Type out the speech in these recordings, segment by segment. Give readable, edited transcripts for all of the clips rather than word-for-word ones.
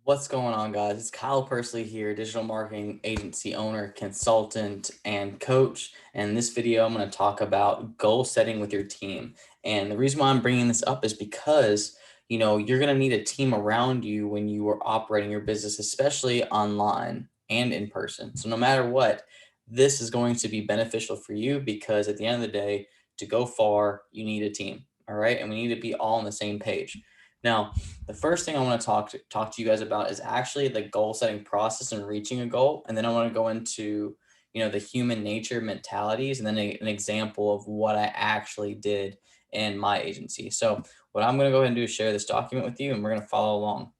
What's going on, guys? It's Kyle Persley here, digital marketing agency owner, consultant, and coach. And in this video, I'm going to talk about goal setting with your team. And the reason why I'm bringing this up is because, you're going to need a team around you when you are operating your business, especially online and in person. So, no matter what, this is going to be beneficial for you because at the end of the day, to go far, you need a team. All right. And we need to be all on the same page. Now, the first thing I want to talk to you guys about is actually the goal setting process and reaching a goal, and then I want to go into the human nature mentalities, and then an example of what I actually did in my agency. So, what I'm going to go ahead and do is share this document with you, and we're going to follow along.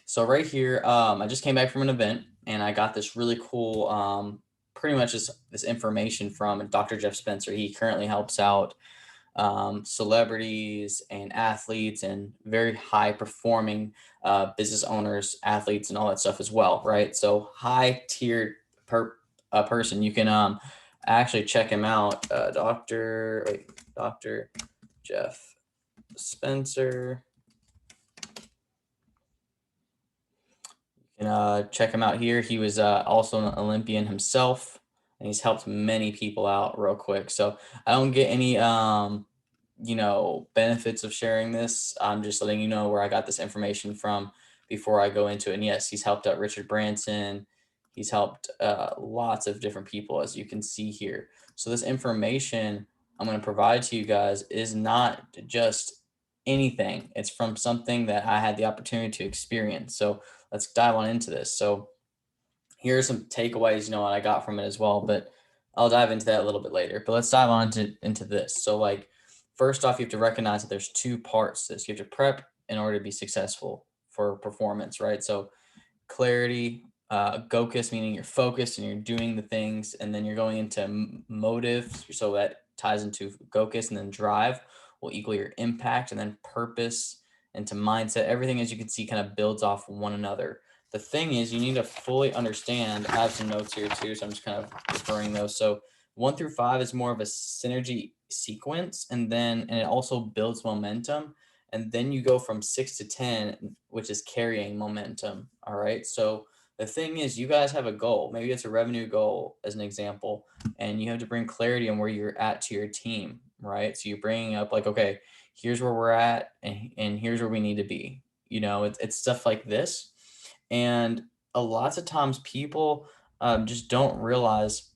So right here, I just came back from an event, and I got this really cool, pretty much this information from Dr. Jeff Spencer. He currently helps out celebrities and athletes and very high performing business owners, athletes, and all that stuff as well, right? So high tiered person. You can actually check him out, Dr. Jeff Spencer. You can check him out here. He was also an Olympian himself, and he's helped many people out real quick. So I don't get any benefits of sharing this. I'm just letting you know where I got this information from before I go into it. And yes, he's helped out Richard Branson. He's helped lots of different people, as you can see here. So this information I'm going to provide to you guys is not just anything. It's from something that I had the opportunity to experience. So let's dive on into this. So here are some takeaways, what I got from it as well, but I'll dive into that a little bit later. But let's dive on into this. So like first off, you have to recognize that there's two parts to this. You have to prep in order to be successful for performance, right? So clarity, gocus, meaning you're focused and you're doing the things, and then you're going into motive. So that ties into gocus, and then drive will equal your impact, and then purpose into mindset. Everything, as you can see, kind of builds off one another. The thing is, you need to fully understand. I have some notes here too, so I'm just kind of referring those. So 1 through 5 is more of a synergy sequence, and it also builds momentum. And then you go from 6 to 10, which is carrying momentum. All right. So the thing is, you guys have a goal. Maybe it's a revenue goal, as an example, and you have to bring clarity on where you're at to your team, right? So you're bringing up like, okay, here's where we're at, and here's where we need to be. It's stuff like this. And a lots of times people just don't realize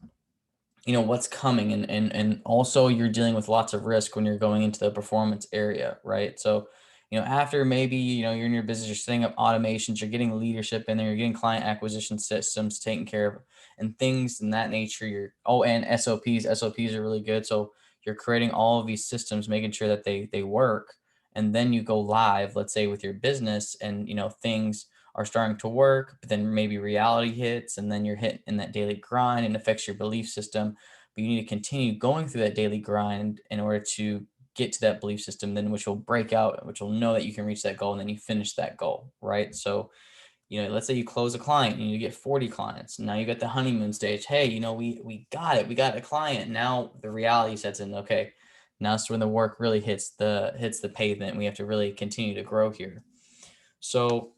what's coming, and also you're dealing with lots of risk when you're going into the performance area, right? So after maybe you're in your business, you're setting up automations, you're getting leadership in there, you're getting client acquisition systems taken care of, and things in that nature. And SOPs are really good. So you're creating all of these systems, making sure that they work, and then you go live, let's say with your business, and things are starting to work, but then maybe reality hits, and then you're hit in that daily grind and affects your belief system. But you need to continue going through that daily grind in order to get to that belief system, then which will break out, which will know that you can reach that goal, and then you finish that goal, right? So, let's say you close a client and you get 40 clients. Now you got the honeymoon stage. Hey, we got it. We got a client. Now the reality sets in. Okay, now it's when the work really hits the pavement. We have to really continue to grow here. So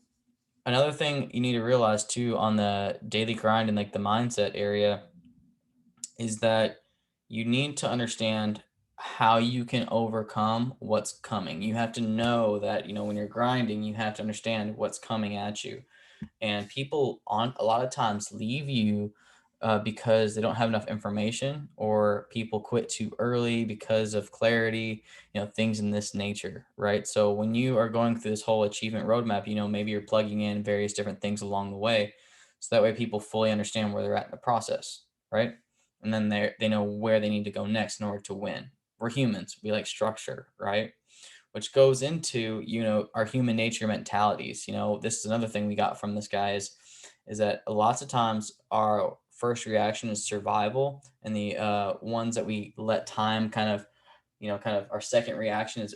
another thing you need to realize too on the daily grind and like the mindset area is that you need to understand how you can overcome what's coming. You have to know that, when you're grinding, you have to understand what's coming at you. And people on a lot of times leave you because they don't have enough information, or people quit too early because of clarity, things in this nature, right? So when you are going through this whole achievement roadmap, maybe you're plugging in various different things along the way, so that way people fully understand where they're at in the process, right? And then they know where they need to go next in order to win. We're humans, we like structure, right? Which goes into our human nature mentalities. This is another thing we got from this guy is that lots of times our first reaction is survival, and the ones that we let time kind of our second reaction is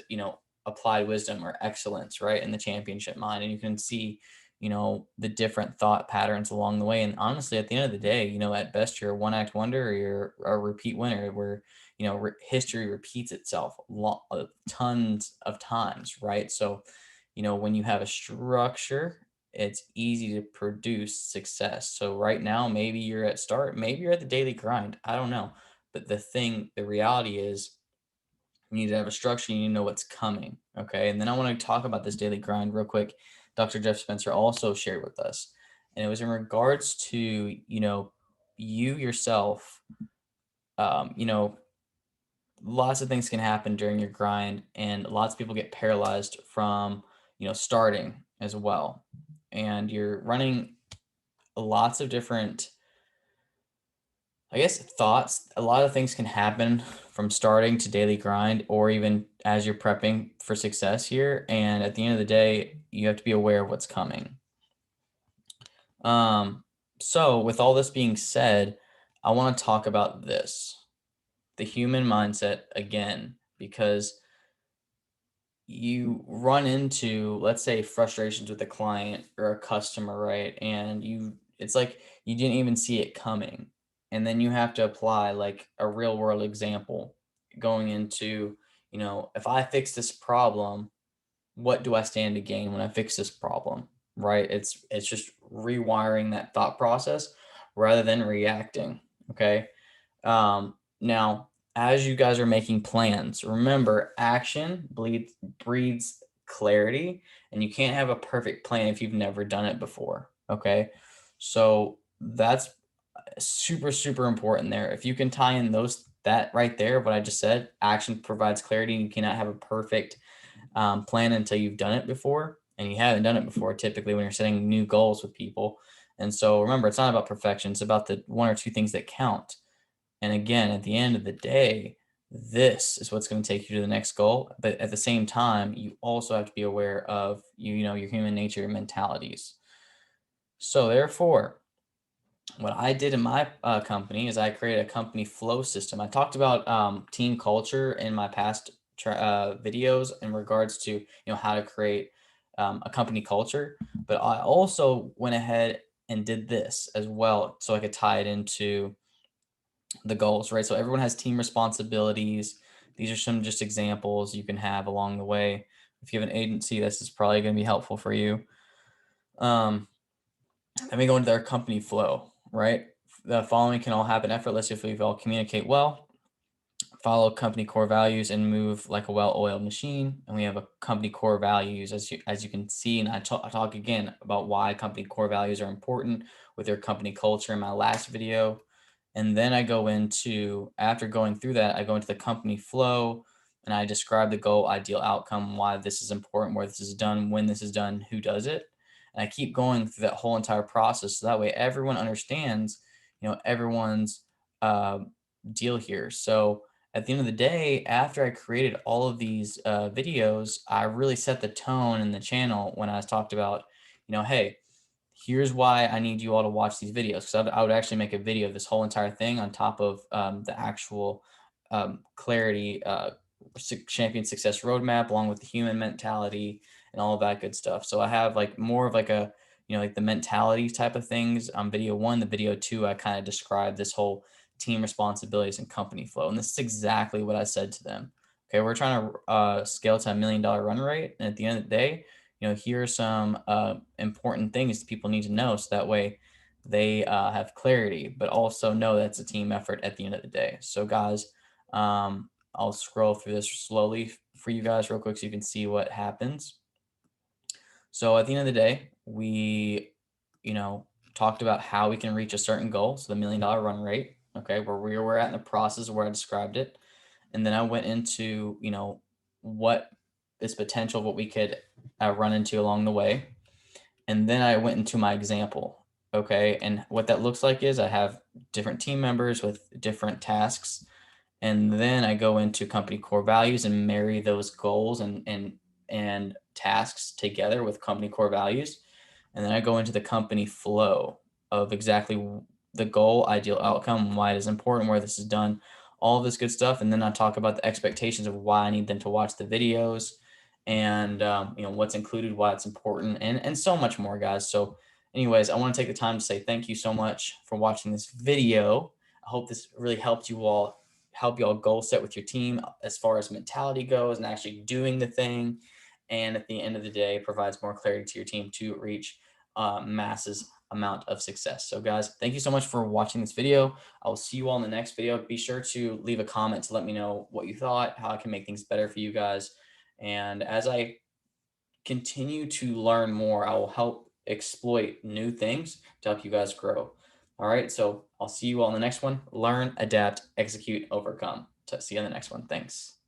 applied wisdom or excellence, right, in the championship mind. And you can see the different thought patterns along the way. And honestly, at the end of the day, at best you're a one act wonder, or you're a repeat winner, where history repeats itself tons of times, right? So when you have a structure, it's easy to produce success. So right now, maybe you're at start, maybe you're at the daily grind. I don't know. But the reality is you need to have a structure, you need to know what's coming. Okay. And then I want to talk about this daily grind real quick. Dr. Jeff Spencer also shared with us. And it was in regards to, you yourself, you know, lots of things can happen during your grind, and lots of people get paralyzed from, starting as well. And you're running lots of different, I guess, thoughts. A lot of things can happen from starting to daily grind, or even as you're prepping for success here. And at the end of the day, you have to be aware of what's coming. Um, so, with all this being said, I want to talk about this, the human mindset again, because you run into, let's say, frustrations with a client or a customer, right? And it's like you didn't even see it coming. And then you have to apply like a real world example going into, if I fix this problem, what do I stand to gain when I fix this problem? Right? It's just rewiring that thought process rather than reacting. Okay. Now, as you guys are making plans, remember action breeds clarity, and you can't have a perfect plan if you've never done it before. Okay. So that's super, super important there. If you can tie in that right there, what I just said, action provides clarity. And you cannot have a perfect plan until you've done it before. And you haven't done it before typically when you're setting new goals with people. And so remember, it's not about perfection, it's about the one or two things that count. And again, at the end of the day, this is what's going to take you to the next goal. But at the same time, you also have to be aware of your human nature, your mentalities. So therefore, what I did in my company is I created a company flow system. I talked about team culture in my past videos in regards to how to create a company culture, but I also went ahead and did this as well so I could tie it into the goals, right? So everyone has team responsibilities. These are some just examples you can have along the way. If you have an agency, this is probably going to be helpful for you. Um, Let me go into their company flow, right? The following can all happen effortlessly if we all communicate well, follow company core values, and move like a well-oiled machine. And we have a company core values, as you can see. And I talk again about why company core values are important with your company culture in my last video. And then I go into, after going through that, I go into the company flow and I describe the goal, ideal outcome, why this is important, where this is done, when this is done, who does it. And I keep going through that whole entire process. So that way everyone understands, everyone's uh, deal here. So at the end of the day, after I created all of these videos, I really set the tone in the channel when I was talked about, hey, here's why I need you all to watch these videos. Because I would actually make a video of this whole entire thing on top of the actual clarity champion success roadmap, along with the human mentality and all of that good stuff. So I have like more of like a, like the mentality type of things on video one. The video two, I kind of describe this whole team responsibilities and company flow. And this is exactly what I said to them. Okay, we're trying to scale to $1 million run rate. And at the end of the day, here are some important things that people need to know so that way they have clarity, but also know that's a team effort at the end of the day. So, guys, I'll scroll through this slowly for you guys real quick so you can see what happens. So, at the end of the day, we, talked about how we can reach a certain goal. So, the $1 million run rate, okay, where we were at in the process where I described it. And then I went into, what is potential, what we could run into along the way. And then I went into my example. Okay. And what that looks like is I have different team members with different tasks. And then I go into company core values and marry those goals and tasks together with company core values. And then I go into the company flow of exactly the goal, ideal outcome, why it is important, where this is done, all of this good stuff. And then I talk about the expectations of why I need them to watch the videos and, what's included, why it's important, and so much more, guys. So anyways, I want to take the time to say thank you so much for watching this video. I hope this really help you all goal set with your team as far as mentality goes and actually doing the thing. And at the end of the day, provides more clarity to your team to reach masses amount of success. So guys, thank you so much for watching this video. I will see you all in the next video. Be sure to leave a comment to let me know what you thought, how I can make things better for you guys. And as I continue to learn more, I will help exploit new things to help you guys grow. All right. So I'll see you all in the next one. Learn, adapt, execute, overcome. So see you in the next one. Thanks.